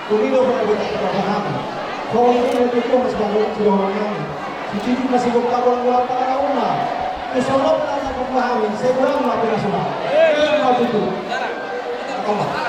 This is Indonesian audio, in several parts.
Unido para kebersamaan. Kalau ini mendukung sebagai orang kami. Cici masih buka bola para una. Kesono pernah memahami. Saya kurang melakukan nasional. Waktu itu. Allah.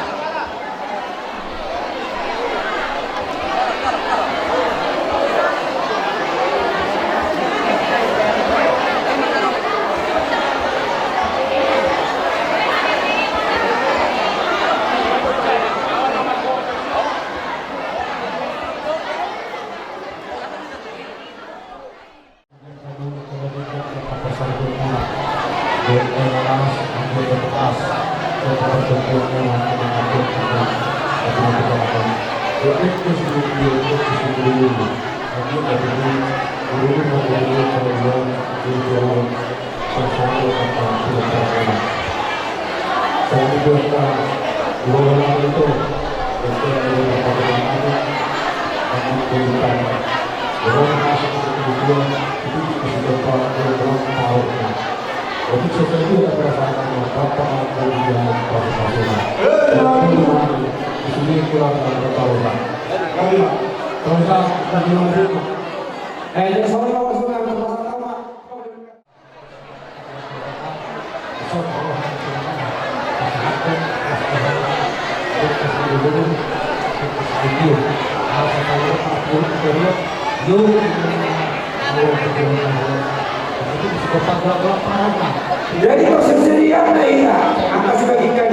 Jadi persediaan kita akan sebagikan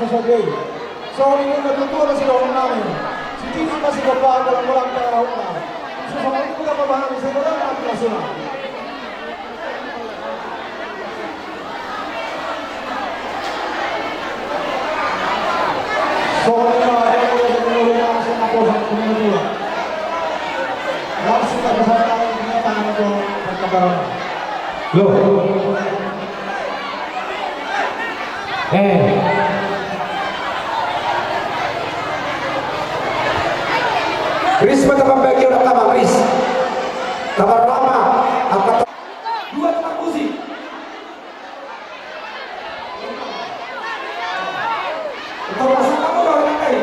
langsung Sorry ini betul masih orang namin. Si Cici masih bapak bola para una. Susah itu kita pahami. Saya kurang melakukan nasional. Langsung ke peserta kenyataan untuk perkembangan. loh. Chris pertama bagi orang pertama Chris. Kabar lama angkat dua tempat musik. Untuk masuk kamu kalau nanti.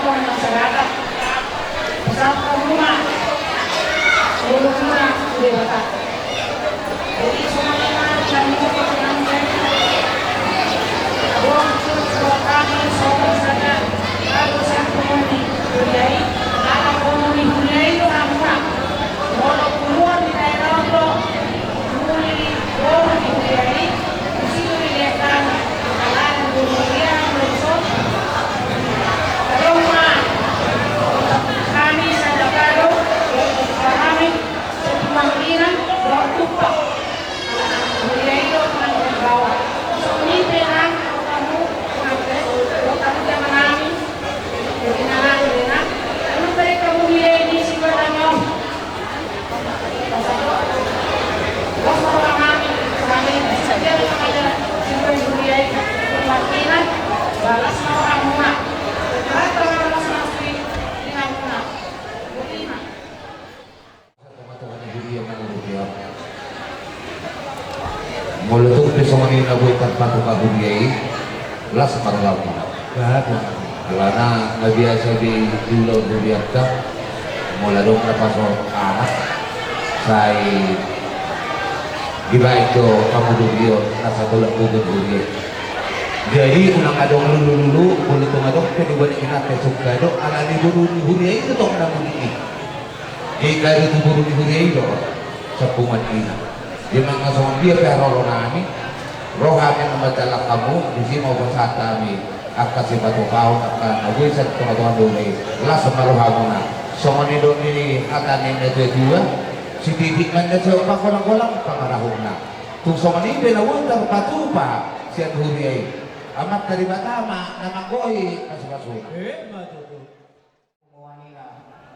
kawan masyarakat bersama rumah seluruh rumah dewasa. Jadi semuanya kami berkenan kami sobat saja harus ekonomi budaya anak ekonomi budaya itu apa? Kalau keluar di daerah itu kemudian keluar di budaya di situ dilihatkan kesalahan budaya berusaha rumah kami saja baru kami pemanggilan bertumpah budaya itu akan berbawa ini tenang kamu jangan nangis jadi nangis lalu mereka budaya ini sifatnya orang kami saja ada sifat budaya pemanggilan balas orang rumah Mulutuk pesongani na buhay tanpa tukabudiyay las marlaw na. Karena nabiasa di dulaw budiyat ka mula doon na pasok anak say giba ito kamududiyo nasa tulak bugod budiyay. Jadi unang adong lulu-lulu bulutong adong pinibalik inate sukado alani buru ni budiyay itu tong na budiyay. Ika itu buru ni budiyay do sa puman ina. Di mga sumambiya pero ronani rohani na madala kamu di sini maupun saat kami akan si batu kau akan awi sa tunatuan duli las maruha mo na so manidon ini akan ini dua si titik man na siya pakolang-kolang pangarahon na kung so manibin na wundang patupa siya huriyay amat dari batama na magoy kasu-kasu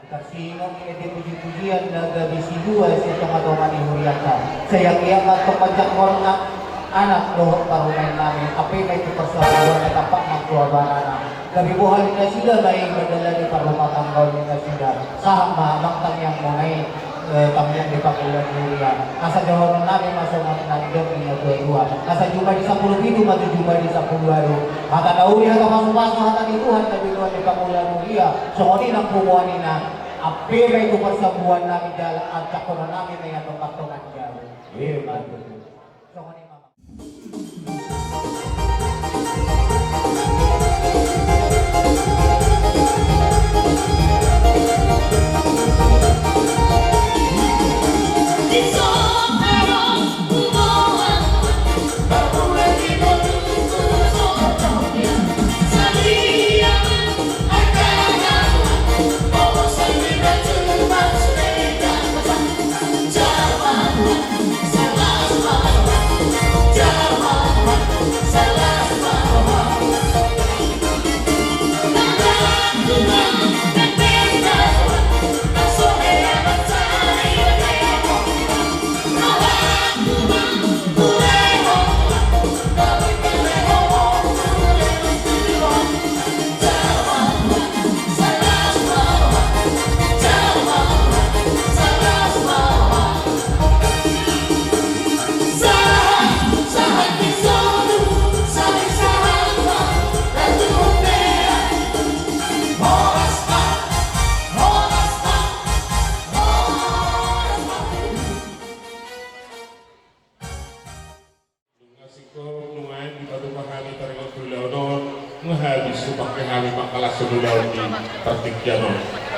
Kasino puji-pujian naga bisi dua sa tungatungan ni Huriata. Sayang iya matupajak mo na anak dohok parumain namin. Apay may tupasawa na tapak magkuhabana na. Kabibuhan na sila may madala ni parumatanggaw na sila. Sahang mahamang tamyang mo na tamyang di pakulan ni Huriata. Nasa jawaran namin masunod na idong inagdua. Nasa jumpa di 10 bidu matu jumpa di 10 baru. Hata nauli hata masuk-masuk hata dituhan kabiluan di pakulan ni Huriata. So ini nang pumuani na api may tukar sa buwan namin dahil at kakunan namin may natong-katungan dahil. So ini mama.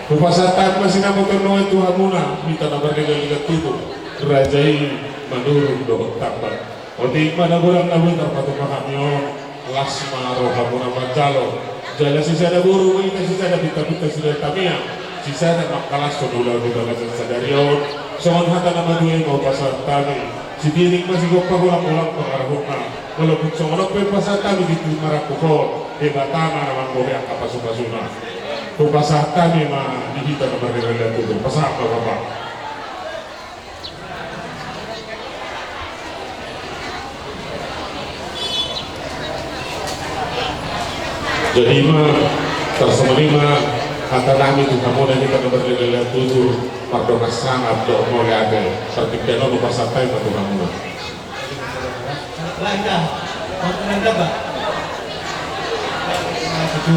Kupasatan masih nama ternoy Tuhan muna minta nabar dengan tubuh kerajai menurun do tabat. Otik mana bulan nabi terpatu pahamyo lasma roha muna mancalo. Jala sisa ada buru kita sisa ada bita sudah tamia sisa ada makalas sedulau di balasan sadarion. Soal hata nama dua mau pasar tani. Si diri masih gopah ulang-ulang pengaruhna. Walaupun soal pasar tani di marakukor hebatana nama boleh apa pasuna. Pasah kami mah dihita nomor dengan itu pasah apa? Jadi mah tersemani mah kata kami itu kamu dan kita nomor dengan itu pardon sangat do mulai ada sertifikat nomor pasah kami atau kamu. Lain dah, mau nanda ba? Itu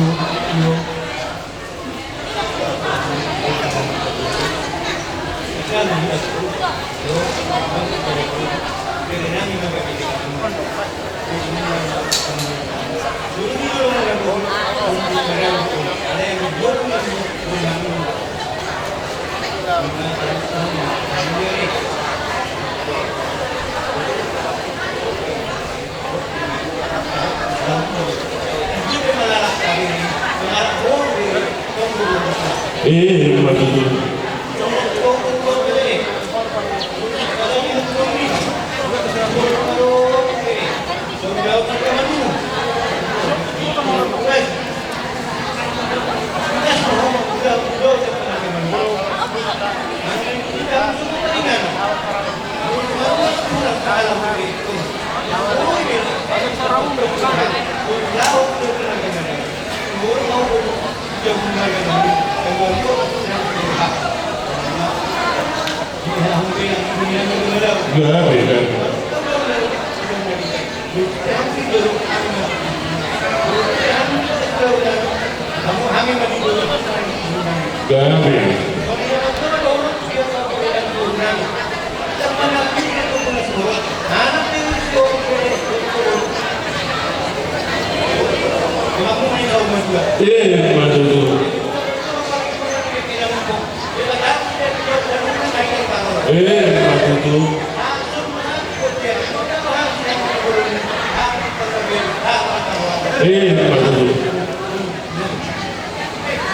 Matutup.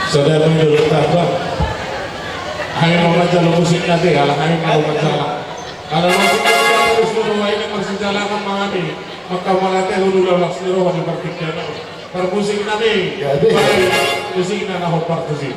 Saudara dulu tabak. Hanya mau baca musik nanti, kalau hanya mau baca. Kalau musik terus dulu ini masih jalan memahami, maka malatih dulu lalas niroh di pertiknya. Permusik nanti, musik nanti aku partusi.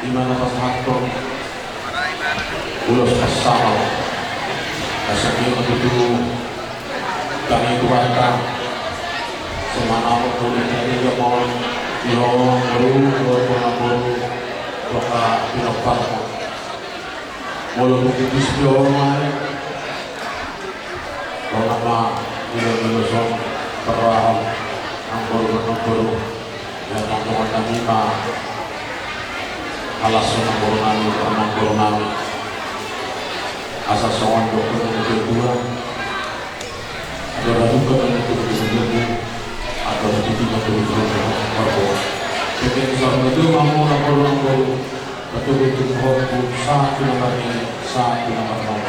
di mana pas hakto ulos kasal kasih itu kami keluarga semana waktu ini juga mau baru doa pinopar mulut tipis orang nama Indonesia perang anggur ya teman-teman kami alas nambur nami asal soal dokter yang kedua ada juga yang kedua atau tiga kedua bikin soal itu mau nambur betul-betul satu nomor ini satu nomor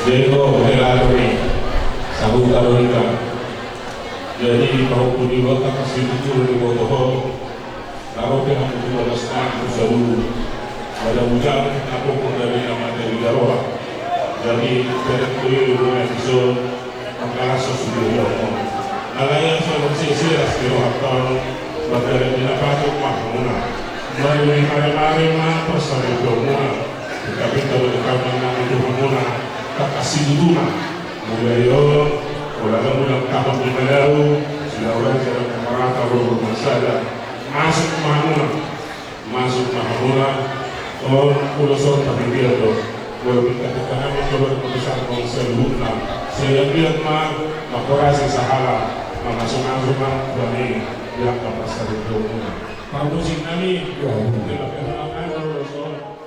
Deko Helaluri Sabu Tarolika. Jadi kau pun diwakaf kasih tutur di bodoh. Kalau kita menjual setang sabu pada hujan aku pun dari nama dari Jawa. Jadi dari episode angkara sesuatu. Nalaya soal sisi rasio akal pada di napatu mahmuna. Mari mari mah persari domuna. Tapi kalau kami mengambil mahmuna tak kasih duduna. Mulai orang bilang kapal di Melau, sudah orang jalan kemarata berumah saja. Masuk Mahamuna, orang pulau Sor tapi dia tu, kalau kita katakan mencoba keputusan konsel Luna, saya lihat makorasi sahala, masuk rumah dari yang kapal sari Luna. Kalau sih kami, kita kenal Sor.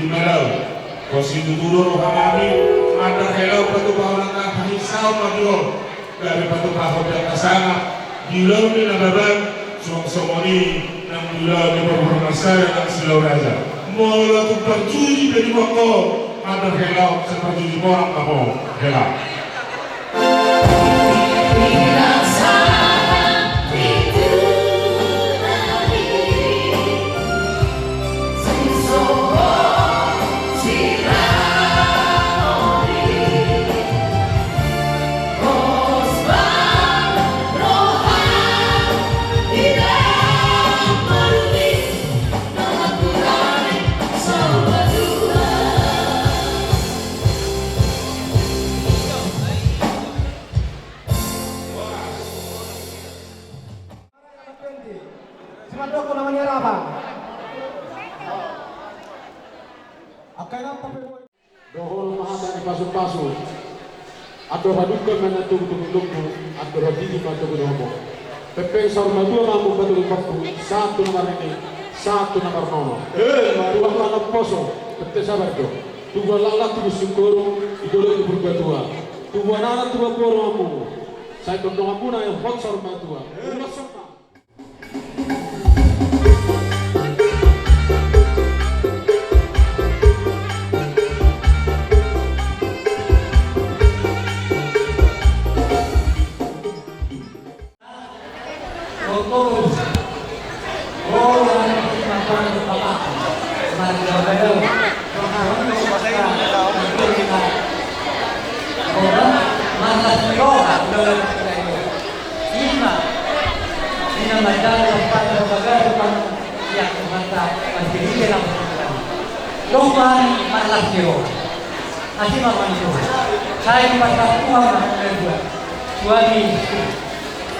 Di Melau, konstitutur kami ada hello patu bahulan kahisau madio dari patu bahut di atas sana di laut di nababan somoni nang di laut di Purwomasari nang Silau Raja mula tu perjuji dari Boko ada hello seperti di orang kamu hello. Semandoko namanya Rabang. Akan apa Dohol mahada di pasu-pasu. Ado hadukan mana tunggu-tunggu, ado hadini pada gunomo. Pepe sarma dua mampu betul waktu satu nomor ini, satu nomor nono. Dua anak poso, pepe sabar do. Dua lalat tu syukuru, idolo itu berbatua. Dua anak dua poro mampu. Saya kondong apuna yang hot sarma dua. Todos. Oh, yang makan bapak. Mari kita berdoa. Orang malas meroha dalam kita ini. Ina madala pada bagai yang mata masih di dalam. Lombang malas meroha. Asih makan itu. Saya pasal uang berdua. Suami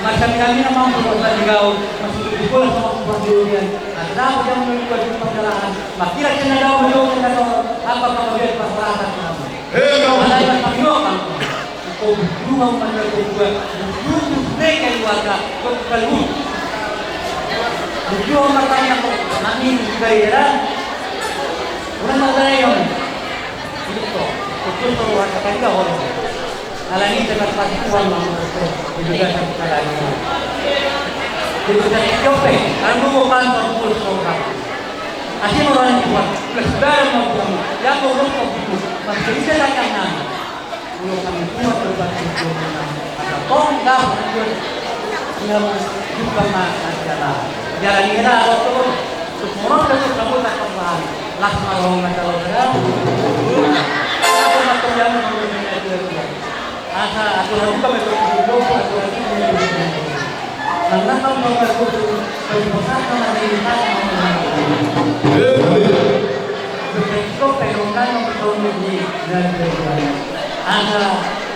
macam kami memang berusaha digau masuk di sekolah sama kemudian ada yang mengikuti perjalanan makira kena daw beliau kena apa kemudian peralatan kamu ada yang menyokan kau dua menjadi dua mereka keluarga kau kalau dua orang yang kami dari dalam orang orang yang itu betul keluarga kita orang alangin dengan pasukan juga sampai lagi. Jadi dari Jope, kamu bukan terpul seorang. Asyik orang yang buat kesedaran maupun yang urus itu masih bisa datang nama. Kalau kami semua terlibat itu ada tonggak yang juga masalah. Jalan ini ada terus. Semua terus kamu tak paham. Laksana orang macam orang. Aku macam yang asa aku buka metode dulu aku lagi karena kalau mau aku berproses sama diri saya besok perokan memperoleh di dan asa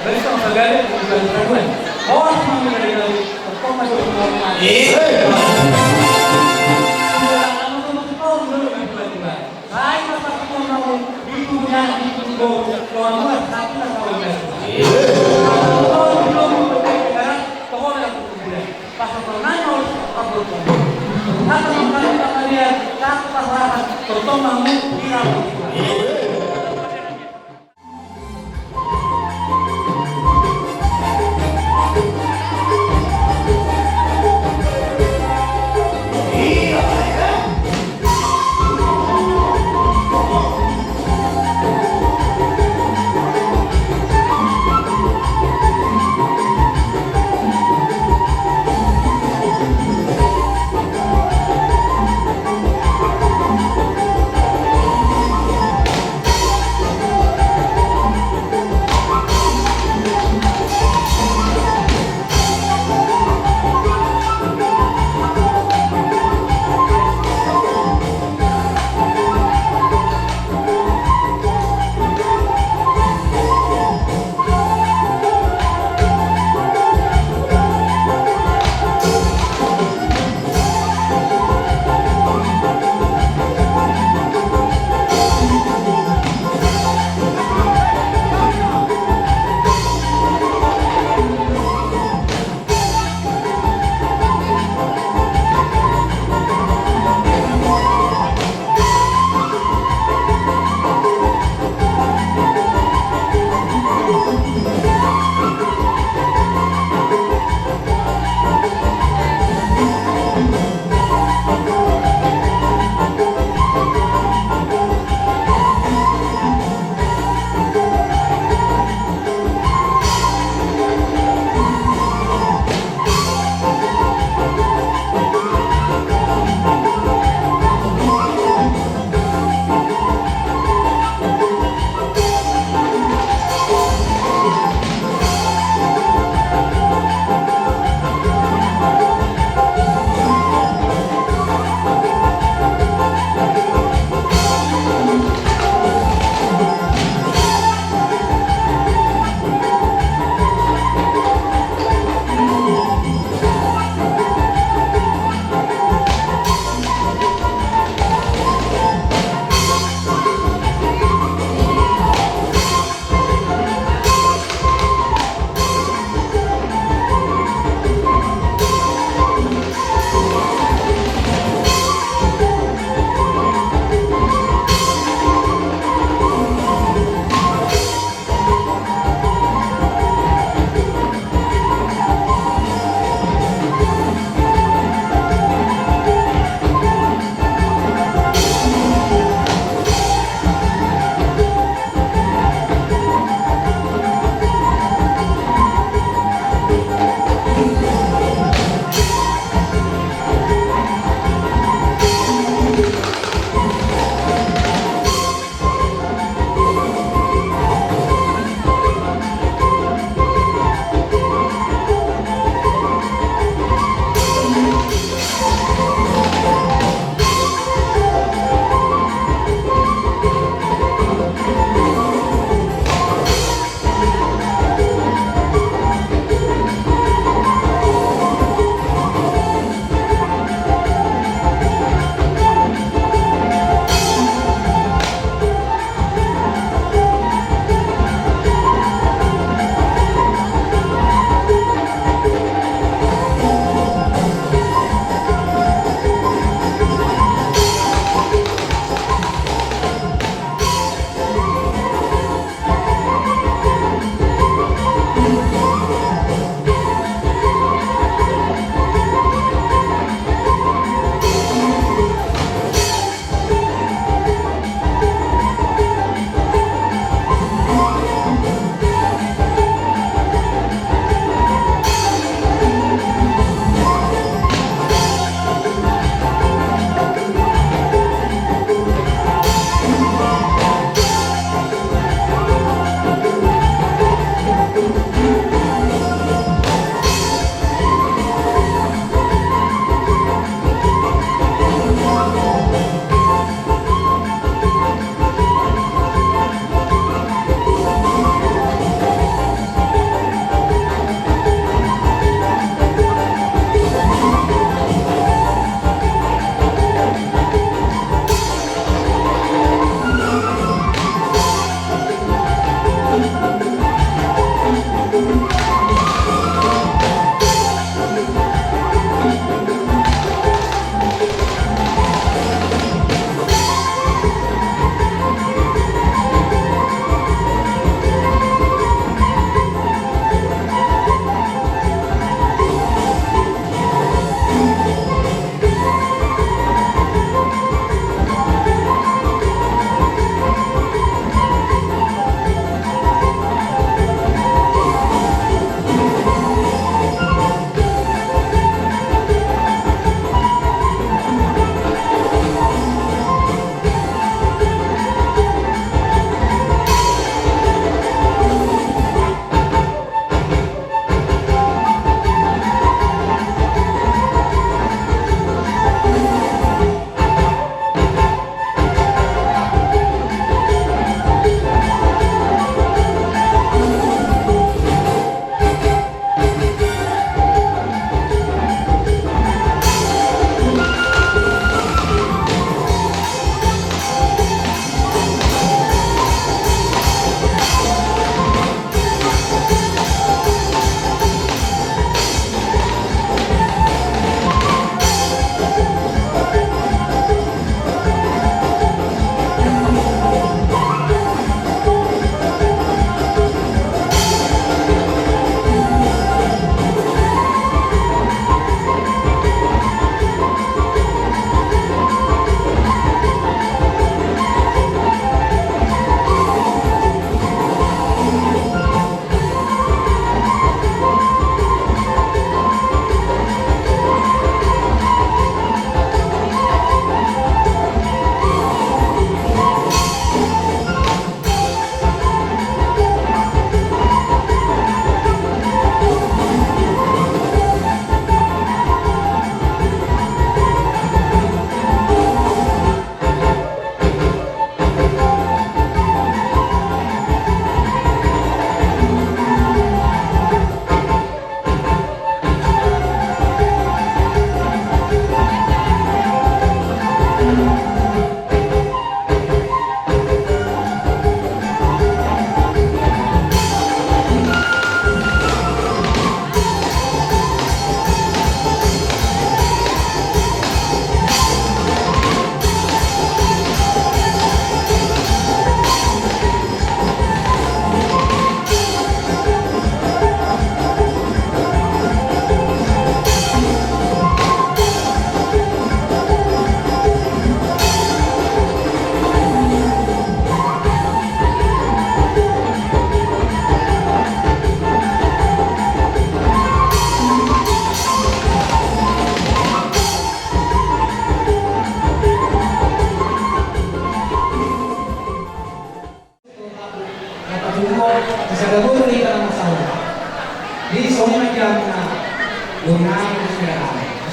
besok segala bukan problem orang mau dari kok masuk normal saya masih mau itu dengan itu keluar tapi tak tahu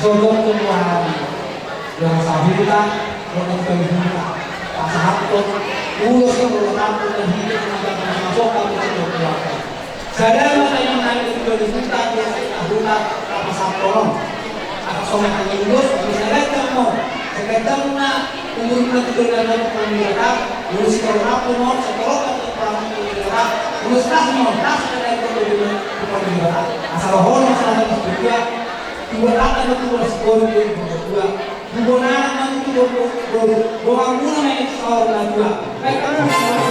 Sodom Tuhan yang sahuta yang terbuka pasahato ulos yang berlaku dan hidup dengan masuk ke dalam sadar mata yang ada di dalam kita dia sahuta pasahato akan somat yang ulos misalnya kamu sekedar na umur kita dalam pemilihan ulos kalau aku mau sekolah atau pemilihan ulos mau dari pemilihan asal hormat salah juga dua akan itu sekolah dua anak itu dua muna main sekolah dua. Baik,